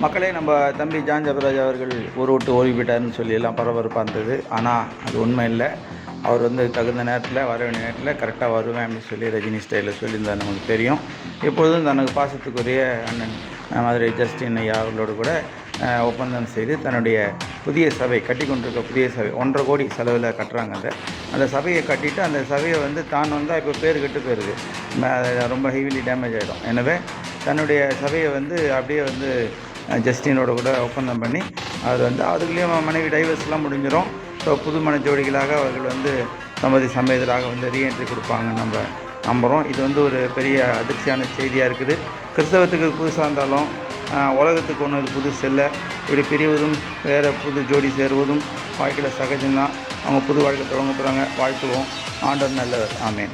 மக்களே, நம்ம தம்பி ஜான் ஜபராஜ் அவர்கள் ஊரை விட்டு ஓய்வு போயிட்டாருன்னு சொல்லி எல்லாம் பரபரப்பாக இருந்தது. ஆனால் அது உண்மை இல்லை. அவர் தகுந்த நேரத்தில், வர வேண்டிய நேரத்தில் கரெக்டாக வருவேன் அப்படின்னு சொல்லி ரஜினி ஸ்டைலில் சொல்லியிருந்தார். நமக்கு தெரியும். இப்பொழுதும் தனக்கு பாசத்துக்குரிய அண்ணன் மதுரை ஜஸ்டின் ஐயா அவர்களோடு கூட ஒப்பந்தம் செய்து தன்னுடைய புதிய சபை கட்டி கொண்டிருக்க புதிய சபை 1.5 கோடி செலவில் கட்டுறாங்க. அந்த சபையை கட்டிட்டு அந்த சபையை தான் வந்தால் இப்போ பேர் கெட்டு போயிருக்கு, ரொம்ப ஹெவிலி டேமேஜ் ஆகிடும். எனவே தன்னுடைய சபையை அப்படியே ஜஸ்டினோட கூட ஒப்பந்தம் பண்ணி அது அதுக்குள்ளேயும் மனைவி டைவர்ஸ்லாம் முடிஞ்சிடும். ஸோ புது மன ஜோடிகளாக அவர்கள் தம்பதி சமேதராக ரீஎன்ட்ரி கொடுப்பாங்கன்னு நம்ம நம்புகிறோம். இது ஒரு பெரிய அதிர்ச்சியான செய்தியாக இருக்குது. கிறிஸ்தவத்துக்கு புதுசாக இருந்தாலும் உலகத்துக்கு ஒன்று புதுசு இல்லை. இப்படி பிரிவதும் வேறு புது ஜோடி சேருவதும் வாழ்க்கையில் சகஜம்தான். அவங்க புது வாழ்க்கை தொடங்க போகிறாங்க. வாழ்த்துவோம். ஆண்டவர் நல்லவர். ஆமேன்.